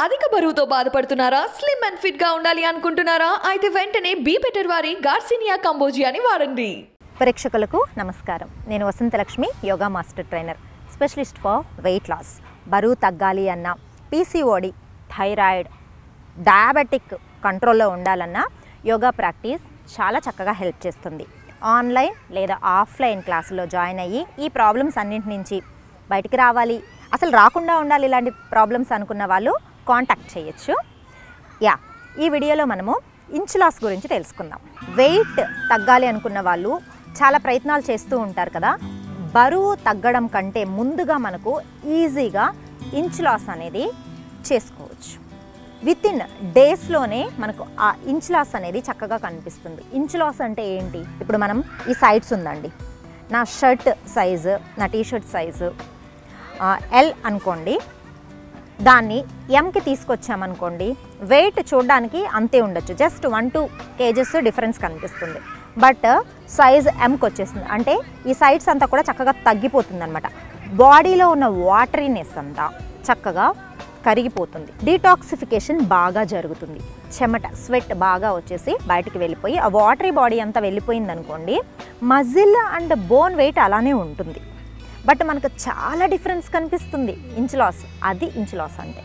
అధిక బరువుతో బాధపడుతున్నారా? స్లిమ్ అండ్ ఫిట్ గా ఉండాలి అనుకుంటున్నారా? అయితే వెంటనే బీ బెటర్ వారి గార్సినియా కంబోజియాని వాడండి. ప్రేక్షకులకు నమస్కారం. నేను Vasantalakshmi, yoga master trainer, specialist for weight loss. బరువు తగ్గాలి అన్నా, పీసీఓడి, థైరాయిడ్, డయాబెటిక్ కంట్రోల్లో ఉండాలన్నా యోగా ప్రాక్టీస్ చాలా చక్కగా హెల్ప్ చేస్తుంది. ఆన్లైన్ లేదా ఆఫ్లైన్ క్లాసుల్లో జాయిన్ అయ్యి ఈ ప్రాబ్లమ్స్ అన్నింటి నుంచి బయటికి రావాలి, అసలు రాకుండా ఉండాలి ఇలాంటి ప్రాబ్లమ్స్ అనుకున్న వాళ్ళు కాంటాక్ట్ చేయొచ్చు. ఈ వీడియోలో మనము ఇంచ్ లాస్ గురించి తెలుసుకుందాం. వెయిట్ తగ్గాలి అనుకున్న వాళ్ళు చాలా ప్రయత్నాలు చేస్తూ ఉంటారు కదా. బరువు తగ్గడం కంటే ముందుగా మనకు ఈజీగా ఇంచ్ లాస్ అనేది చేసుకోవచ్చు. విత్ ఇన్ డేస్లోనే మనకు ఆ ఇంచ్ లాస్ అనేది చక్కగా కనిపిస్తుంది. ఇంచ్ లాస్ అంటే ఏంటి? ఇప్పుడు మనం ఈ సైడ్స్ ఉందండి, నా షర్ట్ సైజు, నా టీషర్ట్ సైజు ఎల్ అనుకోండి, దాన్ని ఎంకి తీసుకొచ్చామనుకోండి, వెయిట్ చూడడానికి అంతే ఉండొచ్చు, జస్ట్ 1-2 kgs డిఫరెన్స్ కనిపిస్తుంది. బట్ సైజ్ ఎంకి వచ్చేస్తుంది అంటే ఈ సైడ్స్ అంతా కూడా చక్కగా తగ్గిపోతుంది అనమాట. బాడీలో ఉన్న వాటరీనెస్ అంతా చక్కగా కరిగిపోతుంది. డీటాక్సిఫికేషన్ బాగా జరుగుతుంది. చెమట, స్వెట్ బాగా వచ్చేసి బయటికి వెళ్ళిపోయి ఆ వాటరీ బాడీ అంతా వెళ్ళిపోయింది అనుకోండి, మజిల్ అండ్ బోన్ వెయిట్ అలానే ఉంటుంది. బట్ మనకు చాలా డిఫరెన్స్ కనిపిస్తుంది ఇంచ్ లాస్. అది ఇంచ్ లాస్ అంటే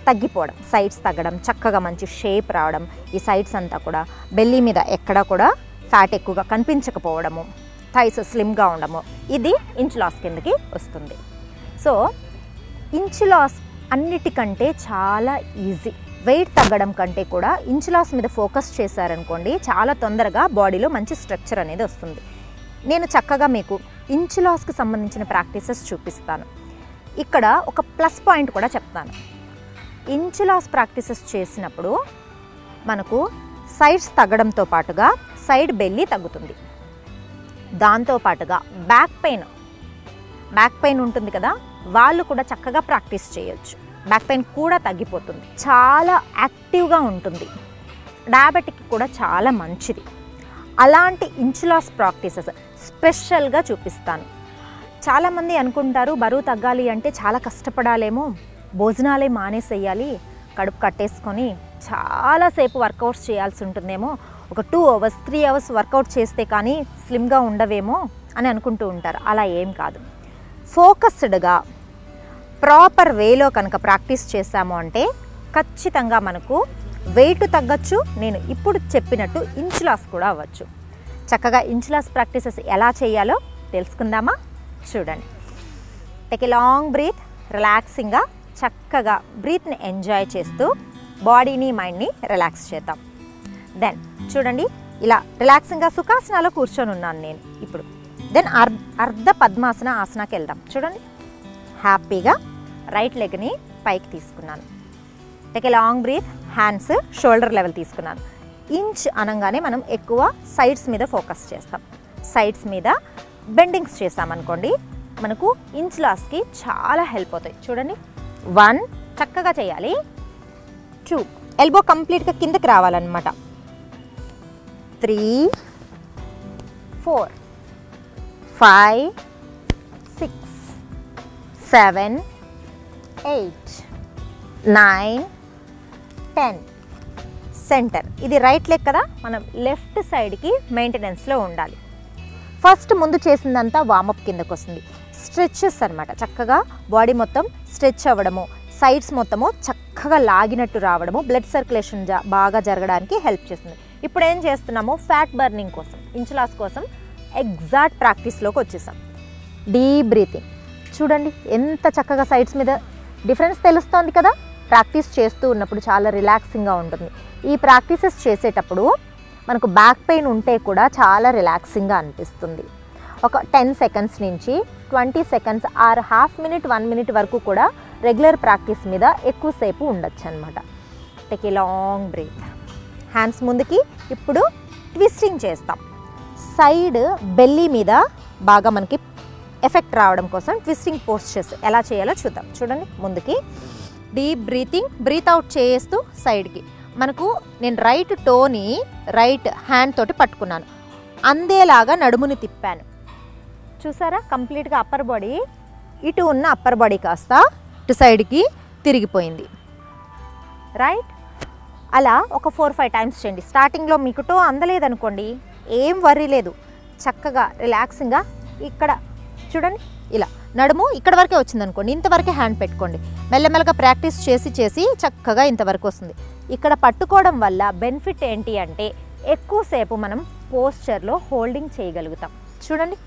తగ్గిపోవడం, సైడ్స్ తగ్గడం, చక్కగా మంచి షేప్ రావడం, ఈ సైడ్స్ అంతా కూడా బెల్లీ మీద ఎక్కడా కూడా ఫ్యాట్ ఎక్కువగా కనిపించకపోవడము, థైస్ స్లిమ్గా ఉండము, ఇది ఇంచ్ లాస్ కిందకి వస్తుంది. సో ఇంచ్ లాస్ అన్నిటికంటే చాలా ఈజీ. వెయిట్ తగ్గడం కంటే కూడా ఇంచ్ లాస్ మీద ఫోకస్ చేశారనుకోండి, చాలా తొందరగా బాడీలో మంచి స్ట్రక్చర్ అనేది వస్తుంది. నేను చక్కగా మీకు ఇంచ్ లాస్కి సంబంధించిన ప్రాక్టీసెస్ చూపిస్తాను. ఇక్కడ ఒక ప్లస్ పాయింట్ కూడా చెప్తాను. ఇంచ్ లాస్ ప్రాక్టీసెస్ చేసినప్పుడు మనకు సైడ్స్ తగ్గడంతో పాటుగా సైడ్ బెల్లీ తగ్గుతుంది. దాంతోపాటుగా బ్యాక్ పెయిన్ ఉంటుంది కదా, వాళ్ళు కూడా చక్కగా ప్రాక్టీస్ చేయొచ్చు. బ్యాక్ పెయిన్ కూడా తగ్గిపోతుంది, చాలా యాక్టివ్గా ఉంటుంది, డయాబెటిక్ కూడా చాలా మంచిది. అలాంటి ఇంచ్ లాస్ ప్రాక్టీసెస్ స్పెషల్గా చూపిస్తాను. చాలామంది అనుకుంటారు బరువు తగ్గాలి అంటే చాలా కష్టపడాలేమో, భోజనాలే మానేసేయాలి, కడుపు కట్టేసుకొని చాలాసేపు వర్కౌట్స్ చేయాల్సి ఉంటుందేమో, ఒక 2 hours 3 hours వర్కౌట్ చేస్తే కానీ స్లిమ్గా ఉండవేమో అని అనుకుంటూ ఉంటారు. అలా ఏం కాదు. ఫోకస్డ్గా ప్రాపర్ వేలో కనుక ప్రాక్టీస్ చేశాము అంటే ఖచ్చితంగా మనకు వెయిట్ తగ్గచ్చు, నేను ఇప్పుడు చెప్పినట్టు ఇంచ్ లాస్ కూడా అవ్వచ్చు. చక్కగా ఇంచ్ లాస్ ప్రాక్టీసెస్ ఎలా చేయాలో తెలుసుకుందామా? చూడండి. టేక్ ఏ లాంగ్ బ్రీత్, రిలాక్సింగ్గా చక్కగా బ్రీత్ని ఎంజాయ్ చేస్తూ బాడీని మైండ్ని రిలాక్స్ చేద్దాం. దెన్ చూడండి, ఇలా రిలాక్సింగ్గా సుఖాసనాలో కూర్చొని ఉన్నాను నేను ఇప్పుడు. దెన్ అర్ధ పద్మాసన ఆసనాకి వెళ్దాం. చూడండి, హ్యాపీగా రైట్ లెగ్ని పైకి తీసుకున్నాను. Take a long breath, hands shoulder level తీసుకున్నాను. ఇంచ్ అనగానే మనం ఎక్కువ సైడ్స్ మీద ఫోకస్ చేస్తాం. సైడ్స్ మీద బెండింగ్స్ చేసామనుకోండి, మనకు ఇంచ్ లాస్కి చాలా హెల్ప్ అవుతాయి. చూడండి, 1 చక్కగా చేయాలి, 2 ఎల్బో కంప్లీట్గా కిందకి రావాలన్నమాట, 3 4 5 6 7 8 9 10 సెంటర్. ఇది రైట్ లెగ్ కదా, మనం లెఫ్ట్ సైడ్కి మెయింటెనెన్స్లో ఉండాలి. ఫస్ట్ ముందు చేసిందంతా వామప్ కిందకు వస్తుంది. స్ట్రెచెస్ అనమాట, చక్కగా బాడీ మొత్తం స్ట్రెచ్ అవ్వడము, సైడ్స్ మొత్తము చక్కగా లాగినట్టు రావడము, బ్లడ్ సర్క్యులేషన్ బాగా జరగడానికి హెల్ప్ చేస్తుంది. ఇప్పుడు ఏం చేస్తున్నాము? ఫ్యాట్ బర్నింగ్ కోసం, ఇంచ్ లాస్ కోసం ఎగ్జాక్ట్ ప్రాక్టీస్లోకి వచ్చేసాం. Deep breathing. చూడండి ఎంత చక్కగా సైడ్స్ మీద డిఫరెన్స్ తెలుస్తోంది కదా. ప్రాక్టీస్ చేస్తూ ఉన్నప్పుడు చాలా రిలాక్సింగ్గా ఉంటుంది. ఈ ప్రాక్టీసెస్ చేసేటప్పుడు మనకు బ్యాక్ పెయిన్ ఉంటే కూడా చాలా రిలాక్సింగ్గా అనిపిస్తుంది. ఒక 10 seconds నుంచి 20 seconds or half minute 1 minute వరకు కూడా రెగ్యులర్ ప్రాక్టీస్ మీద ఎక్కువసేపు ఉండొచ్చు అనమాట. Take a long breath, hands ముందుకి. ఇప్పుడు ట్విస్టింగ్ చేస్తాం. సైడ్ బెల్లీ మీద బాగా మనకి ఎఫెక్ట్ రావడం కోసం ట్విస్టింగ్ పోస్చర్స్ ఎలా చేయాలో చూద్దాం. చూడండి, ముందుకి డీప్ బ్రీతింగ్, బ్రీత్ అవుట్ చేస్తూ సైడ్కి. మనకు నేను రైట్ టోని రైట్ హ్యాండ్ తోటి పట్టుకున్నాను, అందేలాగా నడుముని తిప్పాను. చూసారా, కంప్లీట్గా అప్పర్ బాడీ, ఇటు ఉన్న అప్పర్ బాడీ కాస్త ఇటు సైడ్కి తిరిగిపోయింది. రైట్. అలా ఒక 4-5 టైమ్స్ చేయండి. స్టార్టింగ్లో మీకు టో అందలేదనుకోండి, ఏం వర్రీ లేదు, చక్కగా రిలాక్సింగ్గా ఇక్కడ చూడండి, ఇలా నడుము ఇక్కడ వరకే వచ్చిందనుకోండి, ఇంతవరకే హ్యాండ్ పెట్టుకోండి. మెల్లమెల్లగా ప్రాక్టీస్ చేసి చక్కగా ఇంతవరకు వస్తుంది. ఇక్కడ పట్టుకోవడం వల్ల బెనిఫిట్ ఏంటి అంటే ఎక్కువసేపు మనం పోస్చర్లో హోల్డింగ్ చేయగలుగుతాం. చూడండి,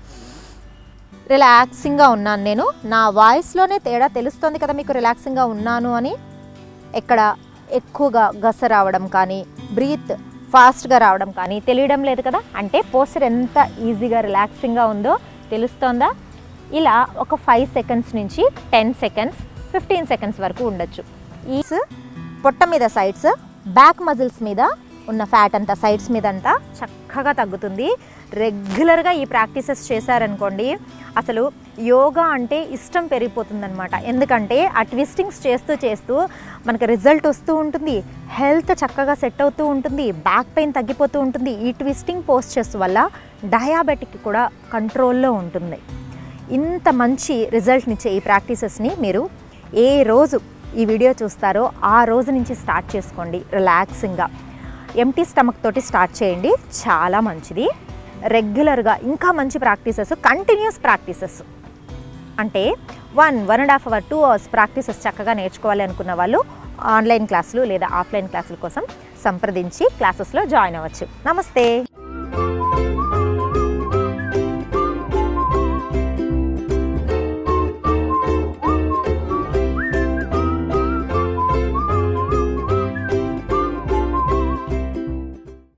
రిలాక్సింగ్గా ఉన్నాను నేను. నా వాయిస్లోనే తేడా తెలుస్తుంది కదా మీకు రిలాక్సింగ్గా ఉన్నాను అని. ఎక్కడ ఎక్కువగా గస రావడం కానీ బ్రీత్ ఫాస్ట్గా రావడం కానీ తెలియడం లేదు కదా. అంటే పోస్చర్ ఎంత ఈజీగా రిలాక్సింగ్గా ఉందో తెలుస్తోందా. ఇలా ఒక 5 సెకండ్స్ నుంచి 10 సెకండ్స్ 15 సెకండ్స్ వరకు ఉండొచ్చు. ఈ పొట్ట మీద సైడ్స్, బ్యాక్ మజిల్స్ మీద ఉన్న ఫ్యాట్ అంతా సైడ్స్ మీద అంతా చక్కగా తగ్గుతుంది. రెగ్యులర్గా ఈ ప్రాక్టీసెస్ చేశారనుకోండి, అసలు యోగా అంటే ఇష్టం పెరిగిపోతుందన్నమాట. ఎందుకంటే ఆ ట్విస్టింగ్స్ చేస్తూ మనకు రిజల్ట్ వస్తూ ఉంటుంది, హెల్త్ చక్కగా సెట్ అవుతూ ఉంటుంది, బ్యాక్ పెయిన్ తగ్గిపోతూ ఉంటుంది. ఈ ట్విస్టింగ్ పోస్చర్స్ వల్ల డయాబెటిక్ కూడా కంట్రోల్లో ఉంటుంది. ఇంత మంచి రిజల్ట్నిచ్చే ఈ ప్రాక్టీసెస్ని మీరు ఏ రోజు ఈ వీడియో చూస్తారో ఆ రోజు నుంచి స్టార్ట్ చేసుకోండి. రిలాక్సింగ్గా ఎంటీ స్టమక్ తోటి స్టార్ట్ చేయండి, చాలా మంచిది. రెగ్యులర్గా ఇంకా మంచి ప్రాక్టీసెస్, కంటిన్యూస్ ప్రాక్టీసెస్ అంటే 1.5 అవర్ 2 అవర్స్ ప్రాక్టీసెస్ చక్కగా నేర్చుకోవాలి అనుకున్న వాళ్ళు ఆన్లైన్ క్లాసులు లేదా ఆఫ్లైన్ క్లాసుల కోసం సంప్రదించి క్లాసెస్లో జాయిన్ అవ్వచ్చు. నమస్తే.